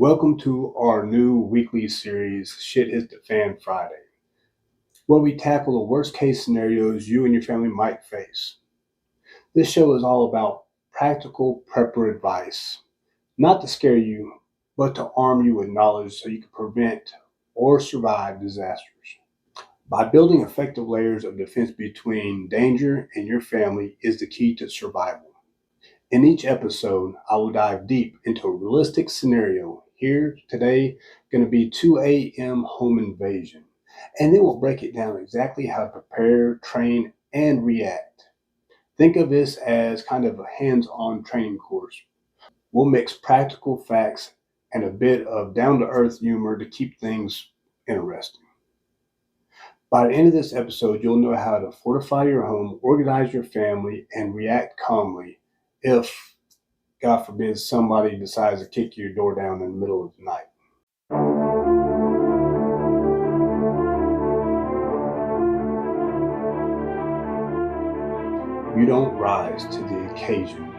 Welcome to our new weekly series, Shit Hits the Fan Friday, where we tackle the worst case scenarios you and your family might face. This show is all about practical prepper advice, not to scare you, but to arm you with knowledge so you can prevent or survive disasters. By building effective layers of defense between danger and your family is the key to survival. In each episode, I will dive deep into a realistic scenario. Here today, going to be 2 a.m. home invasion, and then we'll break it down exactly how to prepare, train, and react. Think of this as kind of a hands-on training course. We'll mix practical facts and a bit of down-to-earth humor to keep things interesting. By the end of this episode, you'll know how to fortify your home, organize your family, and react calmly if, God forbid, somebody decides to kick your door down in the middle of the night. You don't rise to the occasion.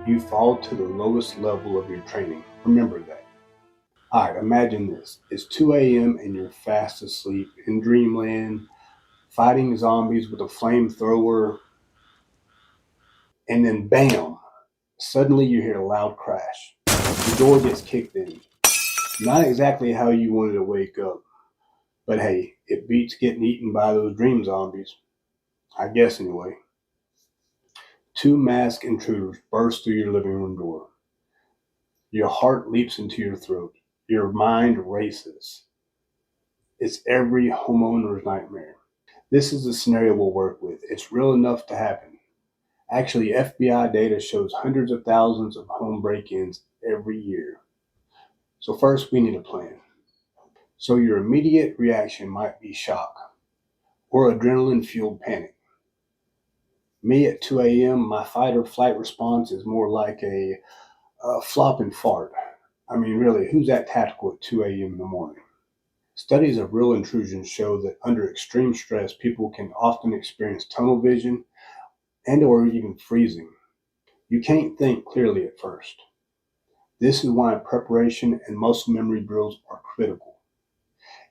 You fall to the lowest level of your training. Remember that. All right, imagine this. It's 2 a.m. and you're fast asleep in dreamland, fighting zombies with a flamethrower, and then bam! Suddenly you hear a loud crash. The door gets kicked in. Not exactly how you wanted to wake up, but hey, it beats getting eaten by those dream zombies. I guess anyway. 2 masked intruders burst through your living room door. Your heart leaps into your throat. Your mind races. It's every homeowner's nightmare. This is the scenario we'll work with. It's real enough to happen. Actually, FBI data shows hundreds of thousands of home break-ins every year. So first, we need a plan. So your immediate reaction might be shock or adrenaline-fueled panic. Me at 2 a.m., my fight or flight response is more like a flop and fart. I mean, really, who's that tactical at 2 a.m. in the morning? Studies of real intrusions show that under extreme stress, people can often experience tunnel vision and or even freezing. You can't think clearly at first. This is why preparation and muscle memory drills are critical.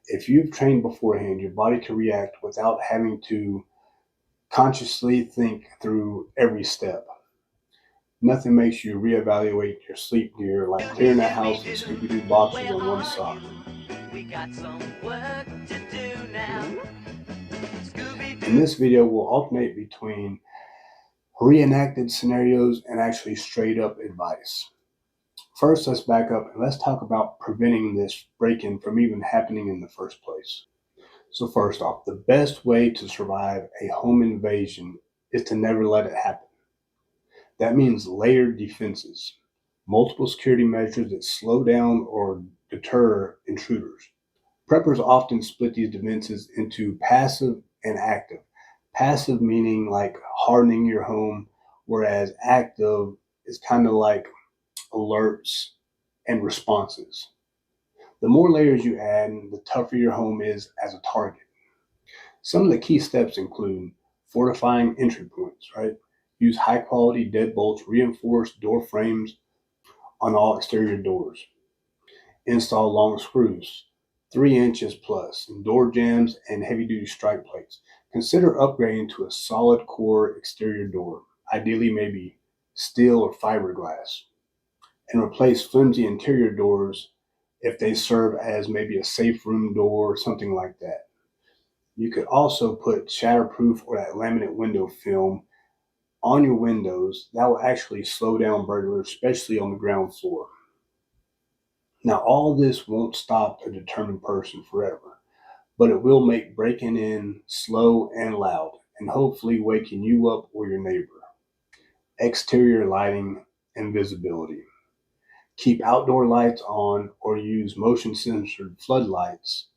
If you've trained beforehand, your body can react without having to consciously think through every step. Nothing makes you reevaluate your sleep gear like clearing the house with Scooby-Doo boxes on one sock. We got some work to do now. In this video, we'll alternate between reenacted scenarios and actually straight up advice. First, let's back up and let's talk about preventing this break-in from even happening in the first place. So first off, the best way to survive a home invasion is to never let it happen. That means layered defenses, multiple security measures that slow down or deter intruders. Preppers often split these defenses into passive and active. Passive meaning like hardening your home, whereas active is kind of like alerts and responses. The more layers you add, the tougher your home is as a target. Some of the key steps include fortifying entry points, right? Use high quality deadbolts, reinforced door frames on all exterior doors. Install long screws, 3 inches plus, in door jambs and heavy duty strike plates. Consider upgrading to a solid core exterior door, ideally maybe steel or fiberglass, and replace flimsy interior doors if they serve as maybe a safe room door or something like that. You could also put shatterproof or that laminate window film on your windows. That will actually slow down burglars, especially on the ground floor. Now, all this won't stop a determined person forever, but it will make breaking in slow and loud, and hopefully waking you up or your neighbor. Exterior lighting and visibility. Keep outdoor lights on or use motion-censored floodlights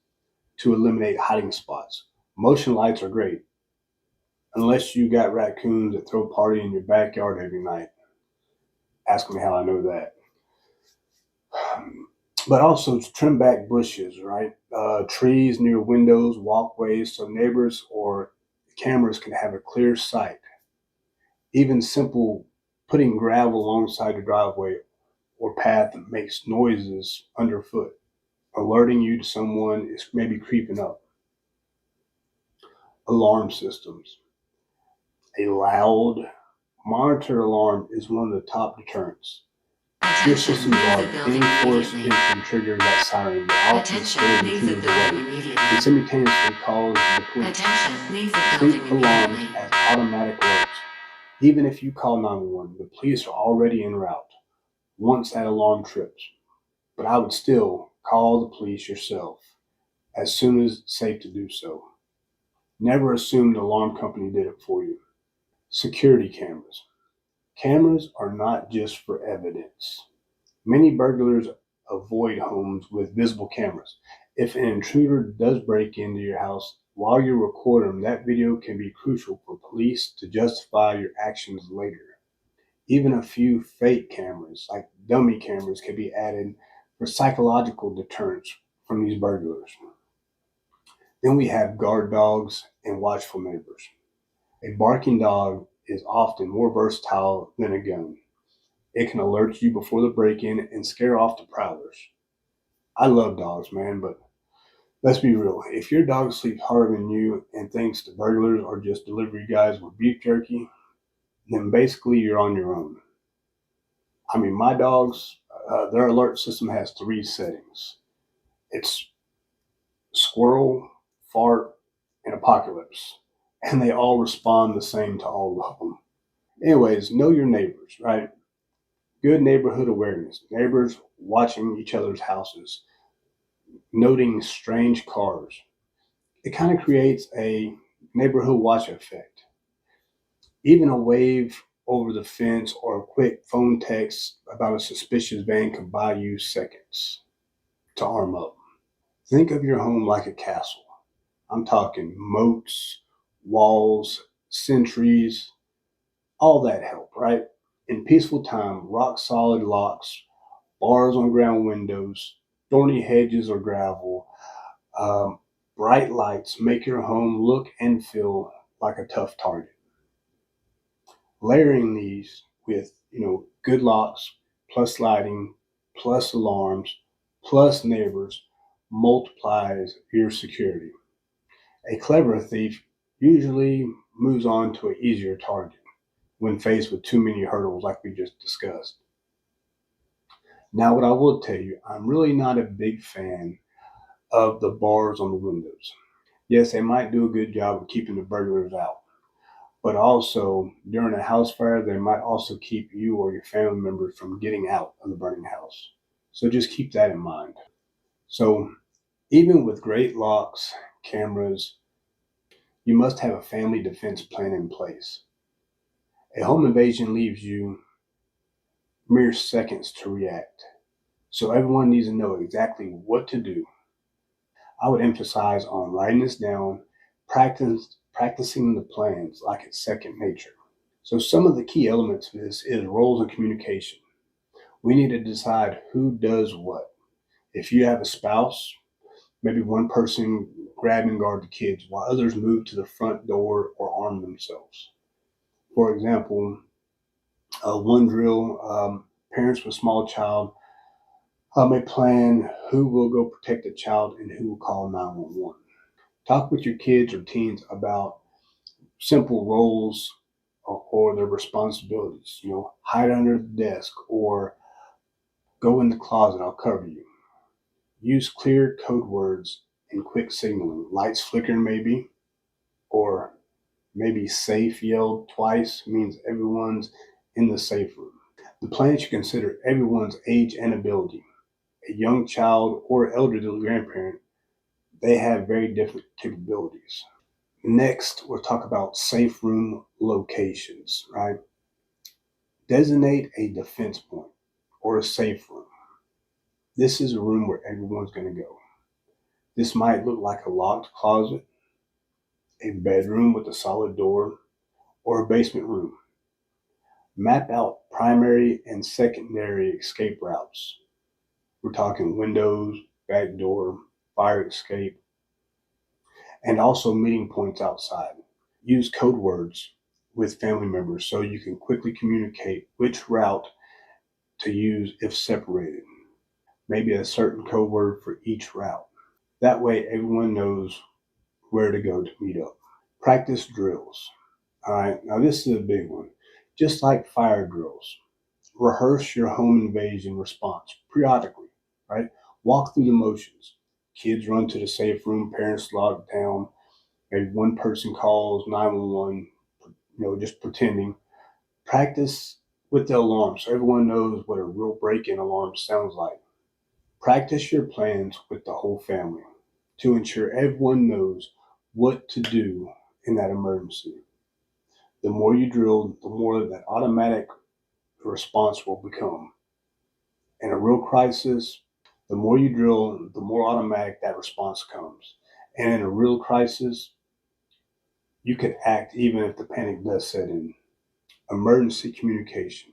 to eliminate hiding spots. Motion lights are great, unless you got raccoons that throw a party in your backyard every night. Ask me how I know that. But also trim back bushes, right? Trees near windows, walkways, so neighbors or cameras can have a clear sight. Even simple putting gravel alongside your driveway or path that makes noises underfoot, alerting you to someone is maybe creeping up. Alarm systems. A loud monitor alarm is one of the top deterrents. Your systems are any force entry triggers that siren that often scares intruders away and simultaneously calls the police. Think alarms as automatic alerts. Even if you call 911, the police are already en route once that alarm trips. But I would still call the police yourself as soon as it's safe to do so. Never assume the alarm company did it for you. Security cameras. Cameras are not just for evidence. Many burglars avoid homes with visible cameras. If an intruder does break into your house while you're recording, that video can be crucial for police to justify your actions later. Even a few fake cameras, like dummy cameras, can be added for psychological deterrence from these burglars. Then we have guard dogs and watchful neighbors. A barking dog is often more versatile than a gun. It can alert you before the break-in and scare off the prowlers. I love dogs, man, but let's be real. If your dog sleeps harder than you and thinks the burglars are just delivery guys with beef jerky, then basically you're on your own. I mean, my dogs, their alert system has 3 settings. It's squirrel, fart, and apocalypse. And they all respond the same to all of them. Anyways, know your neighbors, right? Good neighborhood awareness. Neighbors watching each other's houses, noting strange cars. It kind of creates a neighborhood watch effect. Even a wave over the fence or a quick phone text about a suspicious van could buy you seconds to arm up. Think of your home like a castle. I'm talking moats, walls, sentries, all that help, right? In peaceful time, rock solid locks, bars on ground windows, thorny hedges or gravel, bright lights make your home look and feel like a tough target. Layering these with, good locks, plus lighting, plus alarms, plus neighbors multiplies your security. A clever thief usually moves on to an easier target when faced with too many hurdles like we just discussed. Now, what I will tell you, I'm really not a big fan of the bars on the windows. Yes, they might do a good job of keeping the burglars out, but also during a house fire, they might also keep you or your family members from getting out of the burning house. So just keep that in mind. So even with great locks, cameras, you must have a family defense plan in place. A home invasion leaves you mere seconds to react. So everyone needs to know exactly what to do. I would emphasize on writing this down, practicing the plans like it's second nature. So some of the key elements of this is roles and communication. We need to decide who does what. If you have a spouse, maybe one person grab and guard the kids while others move to the front door or arm themselves. For example, one drill, parents with small child may plan who will go protect the child and who will call 911. Talk with your kids or teens about simple roles or their responsibilities. Hide under the desk or go in the closet, I'll cover you. Use clear code words and quick signaling. Lights flickering maybe, or maybe safe yelled twice means everyone's in the safe room. The plan should consider everyone's age and ability. A young child or elderly grandparent, they have very different capabilities. Next, we'll talk about safe room locations, right? Designate a defense point or a safe room. This is a room where everyone's going to go. This might look like a locked closet, a bedroom with a solid door, or a basement room. Map out primary and secondary escape routes. We're talking windows, back door, fire escape, and also meeting points outside. Use code words with family members so you can quickly communicate which route to use if separated. Maybe a certain code word for each route. That way everyone knows where to go to meet up. Practice drills. All right, now this is a big one. Just like fire drills, rehearse your home invasion response periodically, right? Walk through the motions. Kids run to the safe room, parents lock down, maybe one person calls 911, just pretending. Practice with the alarm so everyone knows what a real break-in alarm sounds like. Practice your plans with the whole family to ensure everyone knows what to do in that emergency. The more you drill, the more that automatic response will become. In a real crisis, the more you drill, the more automatic that response comes. And in a real crisis, you can act even if the panic does set in. Emergency communication.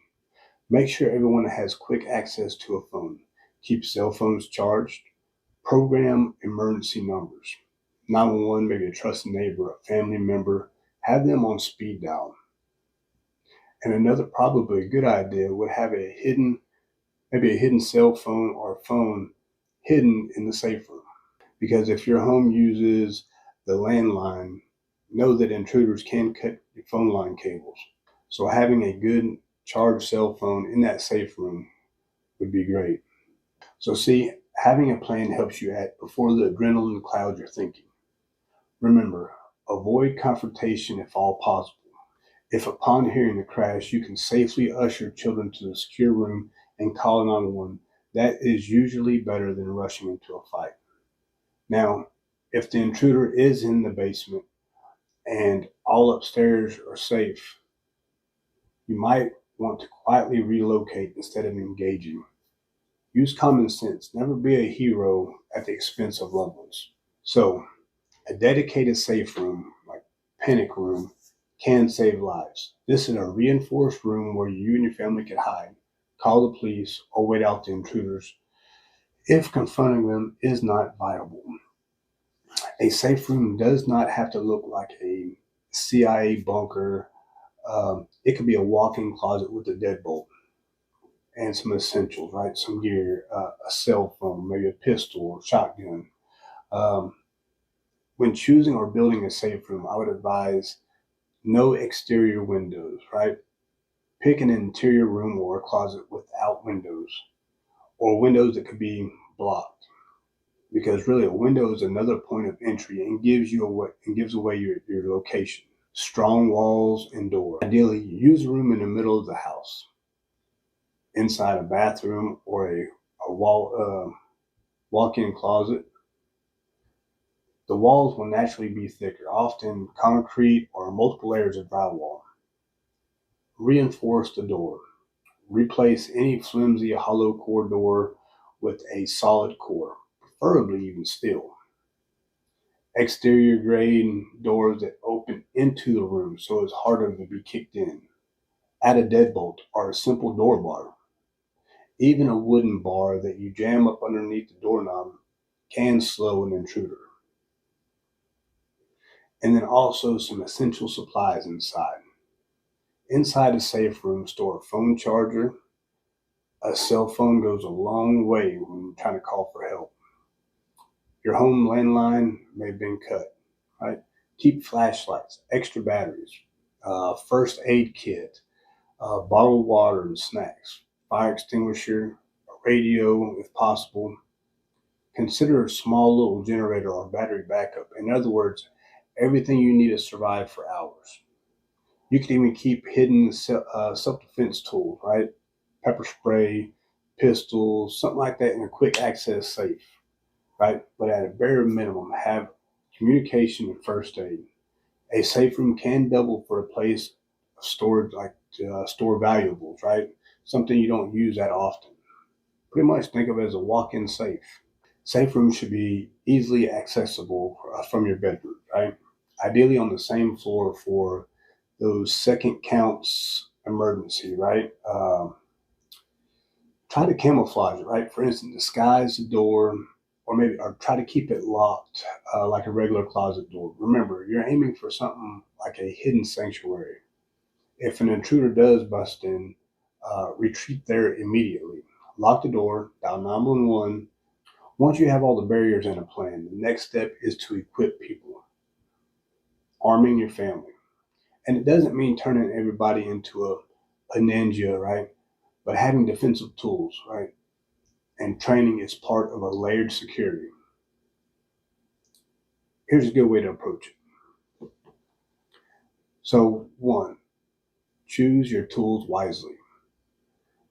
Make sure everyone has quick access to a phone. Keep cell phones charged. Program emergency numbers. 911, maybe a trusted neighbor, a family member. Have them on speed dial. And another probably a good idea would have maybe a hidden cell phone or a phone hidden in the safe room. Because if your home uses the landline, know that intruders can cut your phone line cables. So having a good charged cell phone in that safe room would be great. So see, having a plan helps you act before the adrenaline clouds your thinking. Remember, avoid confrontation if all possible. If upon hearing the crash, you can safely usher children to the secure room and call 911, that is usually better than rushing into a fight. Now, if the intruder is in the basement and all upstairs are safe, you might want to quietly relocate instead of engaging. Use common sense. Never be a hero at the expense of loved ones. So, a dedicated safe room, like panic room, can save lives. This is a reinforced room where you and your family can hide, call the police, or wait out the intruders if confronting them is not viable. A safe room does not have to look like a CIA bunker. It could be a walk-in closet with a deadbolt and some essentials, right? Some gear, a cell phone, maybe a pistol or shotgun. Um, when choosing or building a safe room, I would advise no exterior windows, right? Pick an interior room or a closet without windows, or windows that could be blocked. Because really a window is another point of entry and gives away your location. Strong walls and door. Ideally, use a room in the middle of the house, inside a bathroom or a walk-in closet. The walls will naturally be thicker, often concrete or multiple layers of drywall. Reinforce the door. Replace any flimsy hollow core door with a solid core, preferably even steel. Exterior grade doors that open into the room so it's harder to be kicked in. Add a deadbolt or a simple door bar. Even a wooden bar that you jam up underneath the doorknob can slow an intruder. And then also some essential supplies inside. Inside a safe room, store a phone charger. A cell phone goes a long way when trying to call for help. Your home landline may have been cut, right? Keep flashlights, extra batteries, first aid kit, bottled water and snacks, fire extinguisher, a radio if possible. Consider a small little generator or battery backup. In other words, everything you need to survive for hours. You can even keep hidden self-defense tools, right? Pepper spray, pistols, something like that in a quick access safe, right? But at a bare minimum, have communication and first aid. A safe room can double for a place of storage, like store valuables, right? Something you don't use that often. Pretty much think of it as a walk-in safe. Safe rooms should be easily accessible from your bedroom, right? Ideally on the same floor for those second counts emergency, right? Try to camouflage it, right? For instance, disguise the door, or try to keep it locked like a regular closet door. Remember, you're aiming for something like a hidden sanctuary. If an intruder does bust in, retreat there immediately. Lock the door, dial 911. Once you have all the barriers in a plan, the next step is to equip people, arming your family. And it doesn't mean turning everybody into a ninja, right? But having defensive tools, right? And training is part of a layered security. Here's a good way to approach it. So, one, choose your tools wisely.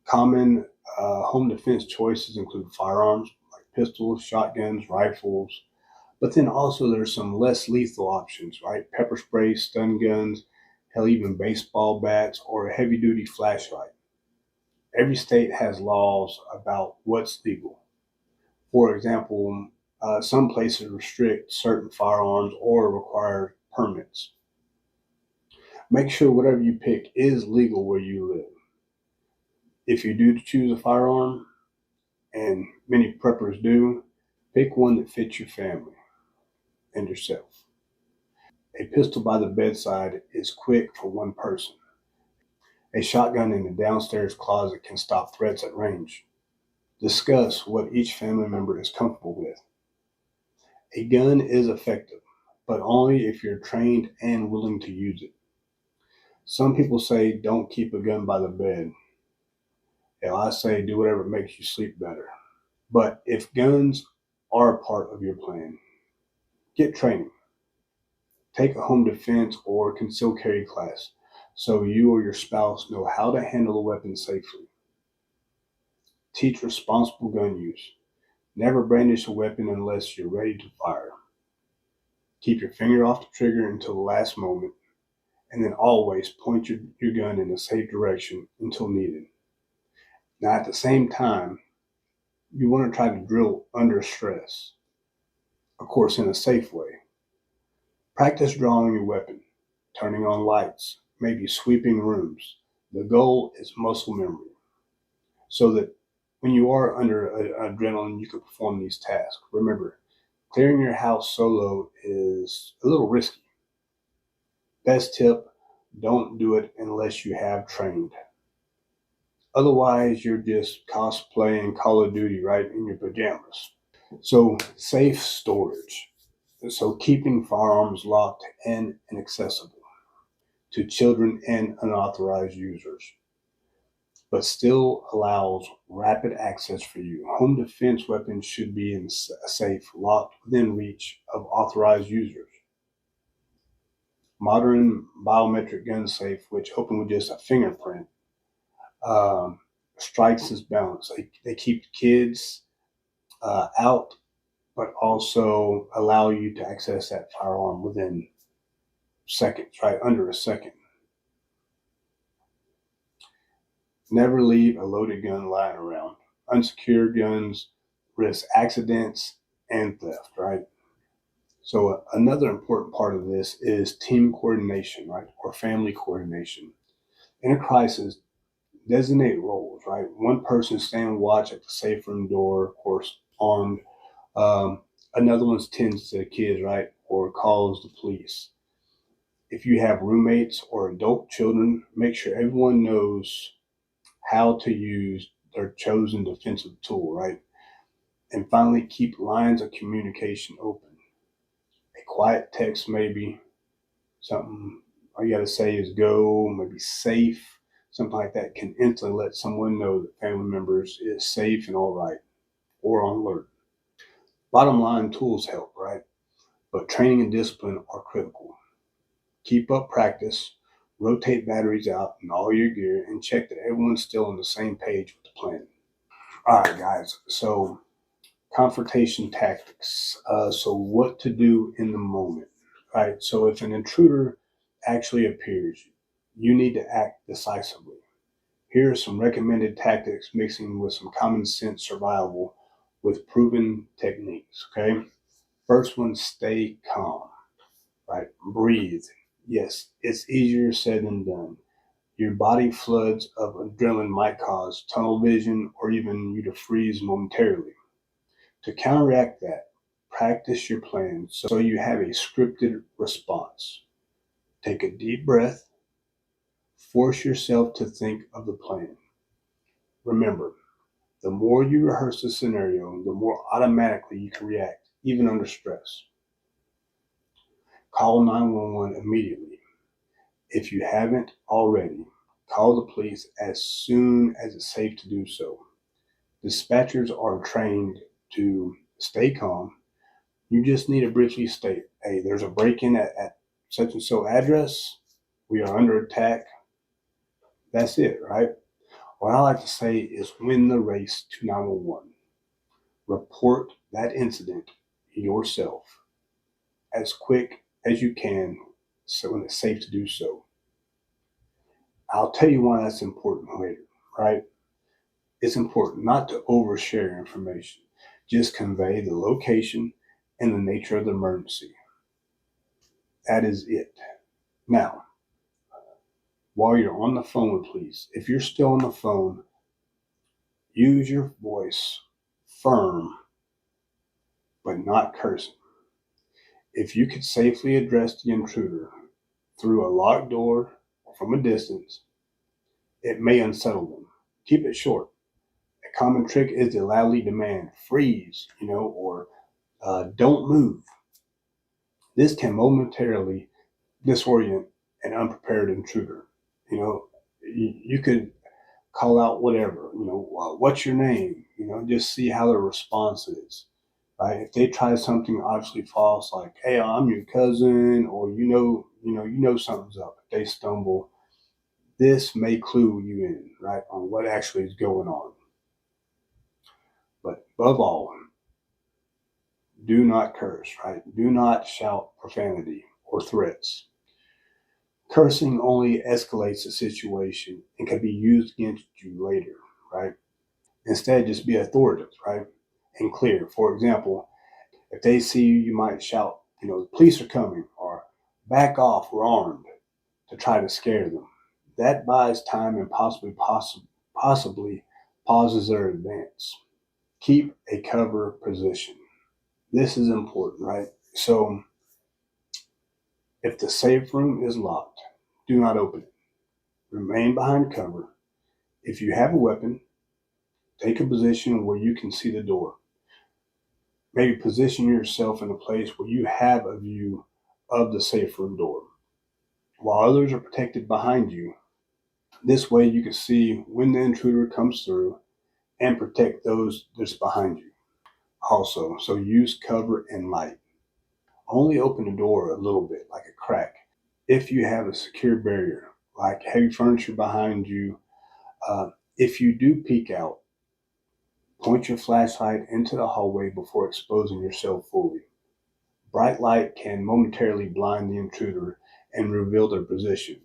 Common home defense choices include firearms like pistols, shotguns, rifles, but then also there's some less lethal options, right? Pepper spray, stun guns, hell, even baseball bats or a heavy duty flashlight. Every state has laws about what's legal. For example, some places restrict certain firearms or require permits. Make sure whatever you pick is legal where you live. If you do choose a firearm, and many preppers do, pick one that fits your family and yourself. A pistol by the bedside is quick for one person. A shotgun in the downstairs closet can stop threats at range. Discuss what each family member is comfortable with. A gun is effective, but only if you're trained and willing to use it. Some people say don't keep a gun by the bed. Hell, I say do whatever makes you sleep better. But if guns are a part of your plan, get training. Take a home defense or concealed carry class so you or your spouse know how to handle a weapon safely. Teach responsible gun use. Never brandish a weapon unless you're ready to fire. Keep your finger off the trigger until the last moment, and then always point your gun in a safe direction until needed. Now, at the same time, you want to try to drill under stress, of course, in a safe way. Practice drawing your weapon, turning on lights, maybe sweeping rooms. The goal is muscle memory, so that when you are under adrenaline, you can perform these tasks. Remember, clearing your house solo is a little risky. Best tip, don't do it unless you have trained. Otherwise, you're just cosplaying Call of Duty, right, in your pajamas. So, safe storage. So, keeping firearms locked and inaccessible to children and unauthorized users, but still allows rapid access for you. Home defense weapons should be in a safe, locked within reach of authorized users. Modern biometric gun safe, which open with just a fingerprint, strikes this balance. They keep kids out, but also allow you to access that firearm within seconds, right? Under a second. Never leave a loaded gun lying around. Unsecured guns risk accidents and theft, right? So another important part of this is team coordination, right? Or family coordination. In a crisis, designate roles, right? One person stand watch at the safe room door, of course, armed. Another one tends to the kids, right? Or calls the police. If you have roommates or adult children, make sure everyone knows how to use their chosen defensive tool, right? And finally, keep lines of communication open. A quiet text, maybe something all you got to say is go, maybe safe, something like that can instantly let someone know that family members is safe and all right or on alert. Bottom line, tools help, right? But training and discipline are critical. Keep up practice, rotate batteries out in all your gear, and check that everyone's still on the same page with the plan. All right, guys. So, confrontation tactics. So, what to do in the moment, right? So, if an intruder actually appears, you need to act decisively. Here are some recommended tactics mixing with some common sense survival with proven techniques, okay? First one, stay calm, right? Breathe. Yes, it's easier said than done. Your body floods of adrenaline might cause tunnel vision or even you to freeze momentarily. To counteract that, practice your plan so you have a scripted response. Take a deep breath. Force yourself to think of the plan. Remember, the more you rehearse the scenario, the more automatically you can react, even under stress. Call 911 immediately. If you haven't already, call the police as soon as it's safe to do so. Dispatchers are trained to stay calm. You just need to briefly state, hey, there's a break-in at such and so address. We are under attack. That's it, right? What I like to say is win the race to 911. Report that incident yourself as quick as you can so when it's safe to do so. I'll tell you why that's important later, right? It's important not to overshare information. Just convey the location and the nature of the emergency. That is it. Now, while you're on the phone with police, if you're still on the phone, use your voice firm, but not cursing. If you could safely address the intruder through a locked door or from a distance, it may unsettle them. Keep it short. A common trick is to loudly demand, freeze, or don't move. This can momentarily disorient an unprepared intruder. You could call out whatever, what's your name? Just see how their response is. Right? If they try something obviously false, like, hey, I'm your cousin, or you know something's up. If they stumble, this may clue you in, right, on what actually is going on. But above all, do not curse, right? Do not shout profanity or threats. Cursing only escalates the situation and can be used against you later, right? Instead, just be authoritative, right? And clear. For example, if they see you, you might shout, the police are coming, or back off, we're armed, to try to scare them. That buys time and possibly pauses their advance. Keep a cover position. This is important, right? So if the safe room is locked, do not open it. Remain behind cover. If you have a weapon, take a position where you can see the door. Maybe position yourself in a place where you have a view of the safe room door, while others are protected behind you. This way you can see when the intruder comes through and protect those that's behind you. Also, so use cover and light. Only open the door a little bit, like a crack. If you have a secure barrier, like heavy furniture behind you, if you do peek out, point your flashlight into the hallway before exposing yourself fully. Bright light can momentarily blind the intruder and reveal their position.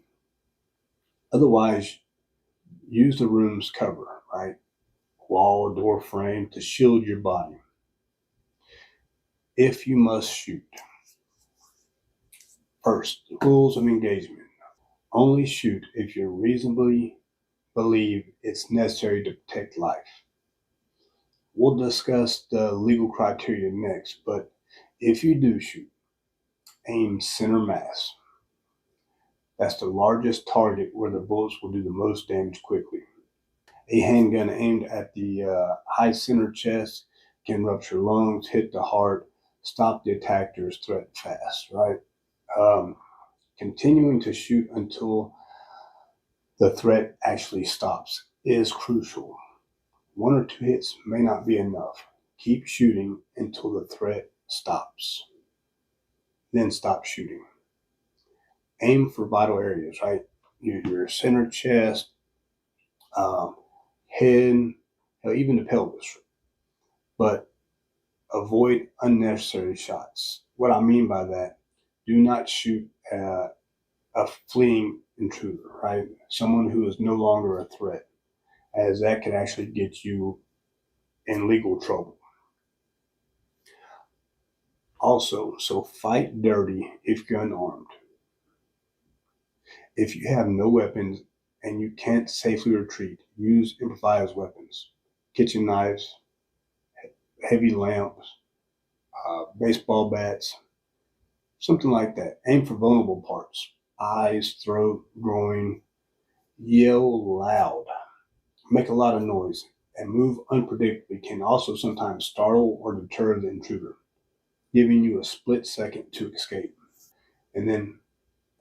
Otherwise, use the room's cover, right? Wall, door frame to shield your body. If you must shoot. First, rules of engagement. Only shoot if you reasonably believe it's necessary to protect life. We'll discuss the legal criteria next, but if you do shoot, aim center mass. That's the largest target where the bullets will do the most damage quickly. A handgun aimed at the high center chest can rupture lungs, hit the heart, stop the attacker's threat fast, right? Continuing to shoot until the threat actually stops is crucial. 1 or 2 hits may not be enough. Keep shooting until the threat stops. Then stop shooting. Aim for vital areas, right? Your center chest, head, even the pelvis. But avoid unnecessary shots. What I mean by that, do not shoot at a fleeing intruder, right? Someone who is no longer a threat, as that can actually get you in legal trouble. Also, so fight dirty if you're unarmed. If you have no weapons and you can't safely retreat, use improvised weapons. Kitchen knives, heavy lamps, baseball bats, something like that. Aim for vulnerable parts. Eyes, throat, groin. Yell loud. make a lot of noise, and move unpredictably can also sometimes startle or deter the intruder, giving you a split second to escape. And then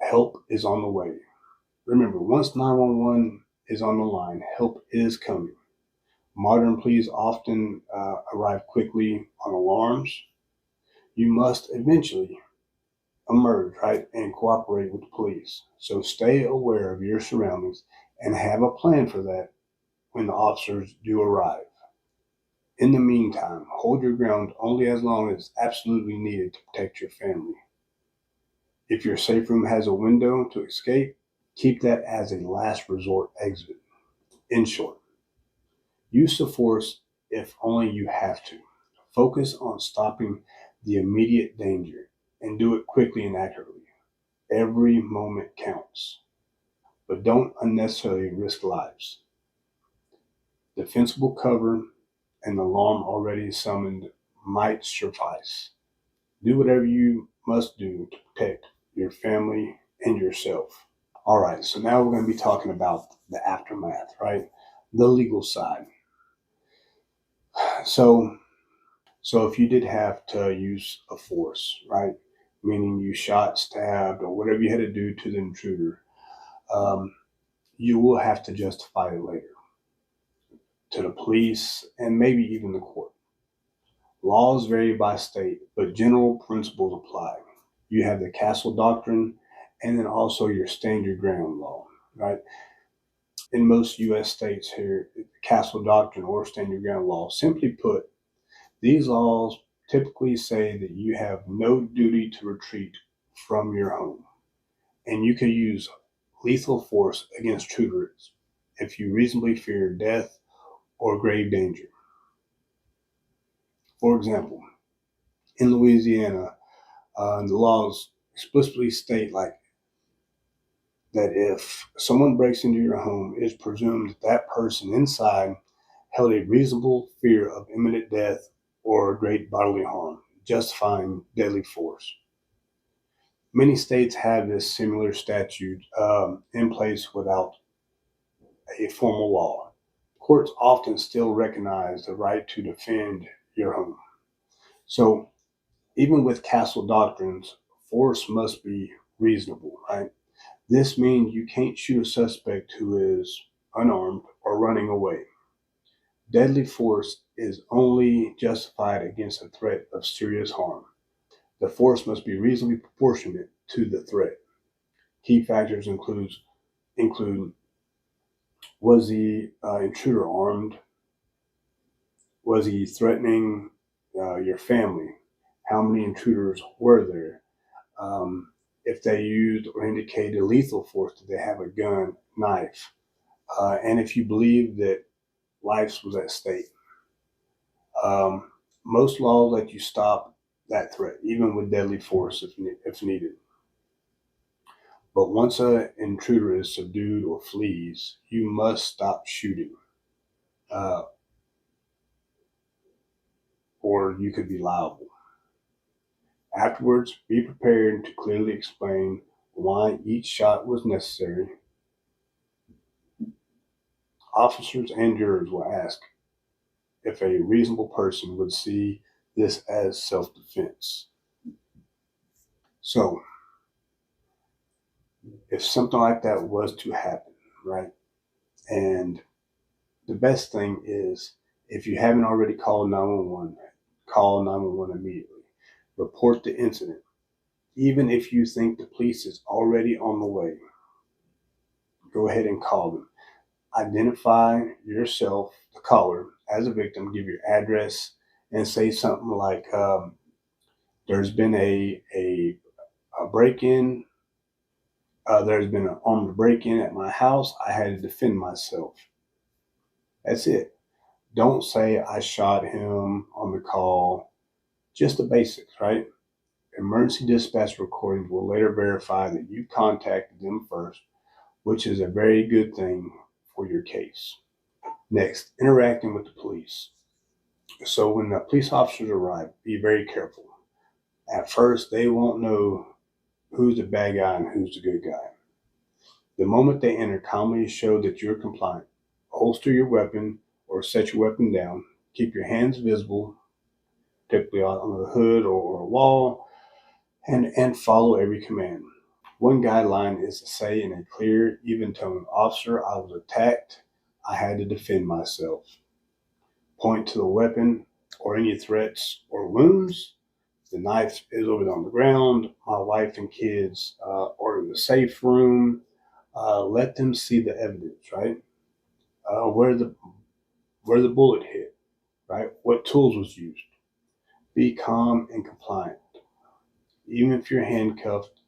help is on the way. Remember, once 911 is on the line, help is coming. Modern pleas often arrive quickly on alarms. You must eventually emerge, right, and cooperate with the police. So stay aware of your surroundings and have a plan for that when the officers do arrive. In the meantime, hold your ground only as long as absolutely needed to protect your family. If your safe room has a window to escape, keep that as a last resort exit. In short, use the force if only you have to. Focus on stopping the immediate danger and do it quickly and accurately. Every moment counts, but don't unnecessarily risk lives. Defensible cover and the alarm already summoned might suffice. Do whatever you must do to protect your family and yourself. All right, so now we're going to be talking about the aftermath, right? The legal side. So if you did have to use a force, right? Meaning you shot, stabbed, or whatever you had to do to the intruder, you will have to justify it later to the police and maybe even the court. Laws vary by state, but general principles apply. You have the Castle Doctrine and then also your stand your ground law, right? In most U.S. states here, the Castle Doctrine or stand your ground law, simply put, these laws typically say that you have no duty to retreat from your home, and you can use lethal force against intruders if you reasonably fear death or grave danger. For example, in Louisiana, the laws explicitly state like that if someone breaks into your home, it is presumed that that person inside held a reasonable fear of imminent death or great bodily harm, justifying deadly force. Many states have this similar statute in place without a formal law. Courts often still recognize the right to defend your home. So even with castle doctrines, force must be reasonable, right? This means you can't shoot a suspect who is unarmed or running away. Deadly force is only justified against a threat of serious harm. The force must be reasonably proportionate to the threat. Key factors include was the intruder armed? Was he threatening your family? How many intruders were there? If they used or indicated lethal force, did they have a gun, knife? And if you believe that life was at stake. Most laws let you stop that threat, even with deadly force if needed. But once an intruder is subdued or flees, you must stop shooting, or you could be liable. Afterwards, be prepared to clearly explain why each shot was necessary. Officers and jurors will ask if a reasonable person would see this as self-defense. So, if something like that was to happen, right? And the best thing is, if you haven't already called 911, call 911 immediately. Report the incident. Even if you think the police is already on the way, go ahead and call them. Identify yourself, the caller, as a victim, give your address, and say something like, there's been a break-in, there's been an armed break-in at my house, I had to defend myself. That's it. Don't say I shot him on the call. Just the basics, right? Emergency dispatch recordings will later verify that you contacted them first, which is a very good thing for your case. Next, interacting with the police. So when the police officers arrive, be very careful. At first, they won't know who's the bad guy and who's the good guy. The moment they enter, calmly show that you're compliant. holster your weapon or set your weapon down. Keep your hands visible, typically on the hood or a wall, and follow every command. One guideline is to say in a clear, even tone, "Officer, I was attacked. I had to defend myself." Point to the weapon or any threats or wounds. The knife is over on the ground. My wife and kids are in the safe room. Let them see the evidence, right? Where the bullet hit, right? What tools was used. Be calm and compliant. Even if you're handcuffed,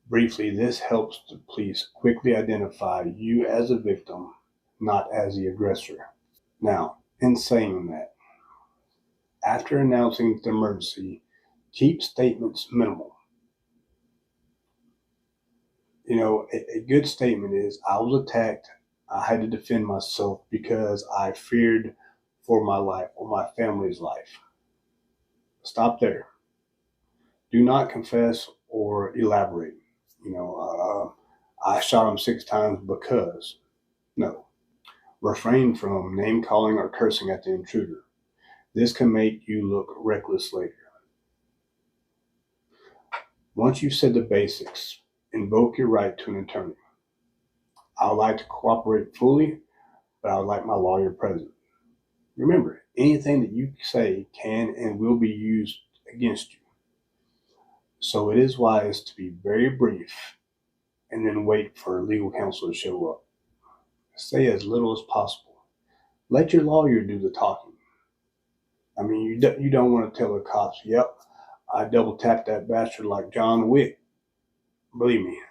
briefly, this helps the police quickly identify you as a victim, not as the aggressor. Now, in saying that, after announcing the emergency, keep statements minimal. A good statement is, "I was attacked. I had to defend myself because I feared for my life or my family's life." Stop there. Do not confess or elaborate. I shot him 6 times because. No. Refrain from name calling or cursing at the intruder. This can make you look reckless later. Once you've said the basics, invoke your right to an attorney. I would like to cooperate fully, but I would like my lawyer present. Remember, anything that you say can and will be used against you. So it is wise to be very brief and then wait for legal counsel to show up. Say as little as possible. Let your lawyer do the talking. You don't want to tell the cops, "Yep, I double tapped that bastard like John Wick." Believe me,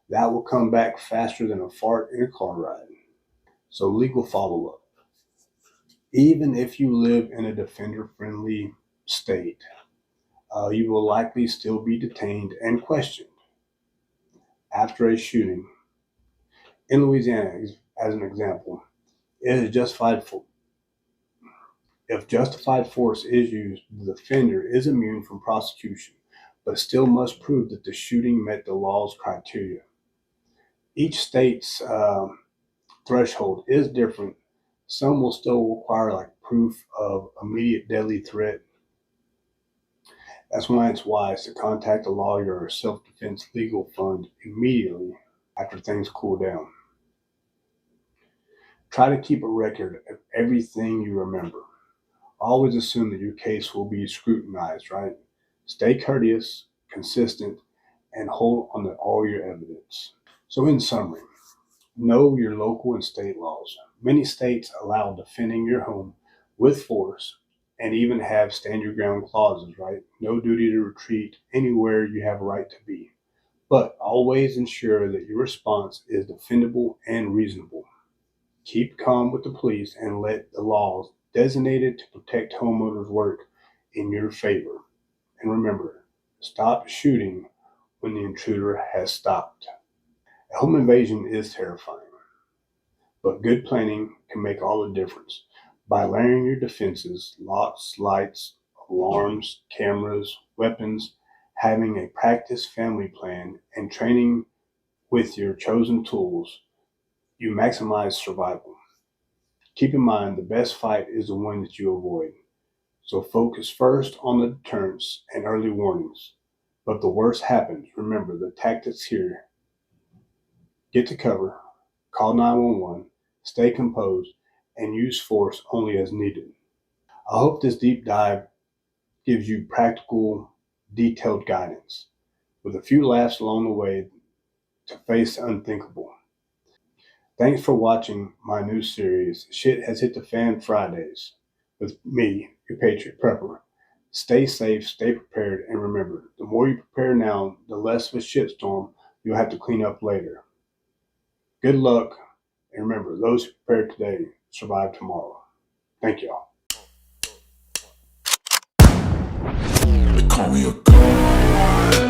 that will come back faster than a fart in a car ride. So legal follow-up. Even if you live in a defender-friendly state, you will likely still be detained and questioned. After a shooting, in Louisiana, as an example, if justified force is used, the defender is immune from prosecution, but still must prove that the shooting met the law's criteria. Each state's threshold is different. Some will still require proof of immediate deadly threat. That's why it's wise to contact a lawyer or self-defense legal fund immediately after things cool down. Try to keep a record of everything you remember. Always assume that your case will be scrutinized, right? Stay courteous, consistent, and hold on to all your evidence. So in summary, know your local and state laws. Many states allow defending your home with force and even have stand your ground clauses, right? No duty to retreat anywhere you have a right to be. But always ensure that your response is defendable and reasonable. Keep calm with the police and let the laws designated to protect homeowners work in your favor. And remember, stop shooting when the intruder has stopped. A home invasion is terrifying, but good planning can make all the difference. By layering your defenses, locks, lights, alarms, cameras, weapons, having a practiced family plan, and training with your chosen tools, you maximize survival. Keep in mind, the best fight is the one that you avoid. So focus first on the deterrence and early warnings. But if the worst happens, remember the tactics here. Get to cover, call 911, stay composed, and use force only as needed. I hope this deep dive gives you practical, detailed guidance with a few laughs along the way to face the unthinkable. Thanks for watching my new series, Shit Has Hit the Fan Fridays, with me, your Patriot Prepper. Stay safe, stay prepared, and remember, the more you prepare now, the less of a shitstorm you'll have to clean up later. Good luck, and remember, those who prepare today survive tomorrow. Thank y'all. They call me a god.